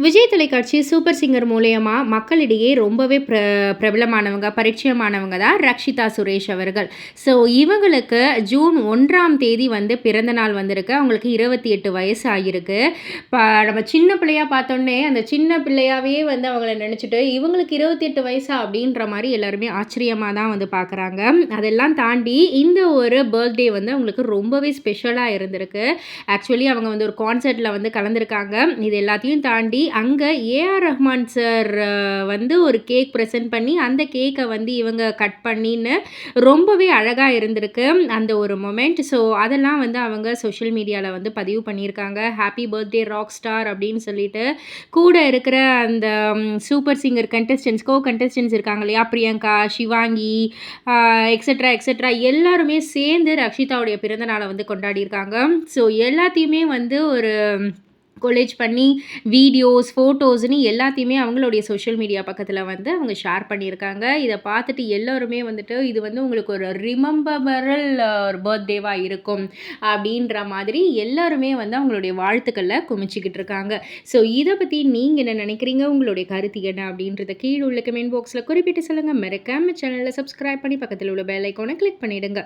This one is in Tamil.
விஜய் தொலைக்காட்சி சூப்பர் சிங்கர் மூலியமா மக்களிடையே ரொம்பவே பிரபலமானவங்க, பரிச்சயமானவங்க தான் ரக்ஷிதா சுரேஷ் அவர்கள். ஸோ இவங்களுக்கு ஜூன் 1ஆம் தேதி வந்து பிறந்த நாள் வந்திருக்கு. அவங்களுக்கு 28 வயசு ஆகியிருக்கு. நம்ம சின்ன பிள்ளையா பார்த்தோன்னே, அந்த சின்ன பிள்ளையாவே வந்து அவங்கள நெனச்சுட்டு, இவங்களுக்கு 28 வயசா? அப்படின்ற மாரி எல்லாருமே ஆச்சரியமா தான் வந்து பார்க்குறாங்க. அதெல்லாம் தாண்டி இந்த ஒரு பர்த்டே வந்து அவங்களுக்கு ரொம்பவே ஸ்பெஷலா இருந்திருக்கு. ஆக்சுவலி அவங்க வந்து ஒரு கான்சர்ட்ல வந்து கலந்துருக்காங்க. இது எல்லாத்தையும் தாண்டி அங்க ஏஆர் ரஹ்மான் சார் வந்து ஒரு கேக் பிரசன்ட் பண்ணி, அந்த கேக்க வந்து இவங்க கட் பண்ணின்னு ரொம்பவே அழகா இருந்திருக்கு. அந்த ஒரு மொமெண்ட். ஸோ அதெல்லாம் வந்து அவங்க சோஷியல் மீடியால வந்து பதிவு பண்ணியிருக்காங்க. ஹேப்பி பர்த்டே ராக் ஸ்டார் அப்படின்னு சொல்லிட்டு. கூட இருக்கிற அந்த சூப்பர் சிங்கர் கண்டெஸ்டன்ட்ஸ் இருக்காங்க இல்லையா? பிரியங்கா, ஷிவாங்கி எக்ஸெட்ரா, எக்ஸெட்ரா எல்லாருமே சேர்ந்து ரக்ஷிதாவுடைய பிறந்த நாள வந்து கொண்டாடியிருக்காங்க. ஸோ எல்லாத்தையுமே வந்து ஒரு கொலேஜ் பண்ணி வீடியோஸ், ஃபோட்டோஸ்ன்னு எல்லாத்தையுமே அவங்களுடைய சோஷியல் மீடியா பக்கத்தில வந்து அவங்க ஷேர் பண்ணியிருக்காங்க. இத பார்த்துட்டு எல்லோருமே வந்துட்டு, இது வந்து உங்களுக்கு ஒரு ரிமெம்பரல் ஒரு பர்த்டேவா இருக்கும். அப்படின்ற மாதிரி எல்லாருமே வந்து அவங்களுடைய வாழ்த்துக்கள குமிச்சுக்கிட்டு இருக்காங்க. ஸோ இத பத்தி நீங்க என்ன நினைக்கிறீங்க? உங்களுடைய கருத்து என்ன? அப்படின்றத கீழ உள்ள கமெண்ட் பாக்ஸ்ல குறிப்பிட்டு சொல்லுங்க. மறக்காம சேனல சப்ஸ்கிரைப் பண்ணி பக்கத்தில உள்ள பெல் ஐகான கிளிக் பண்ணிடுங்க.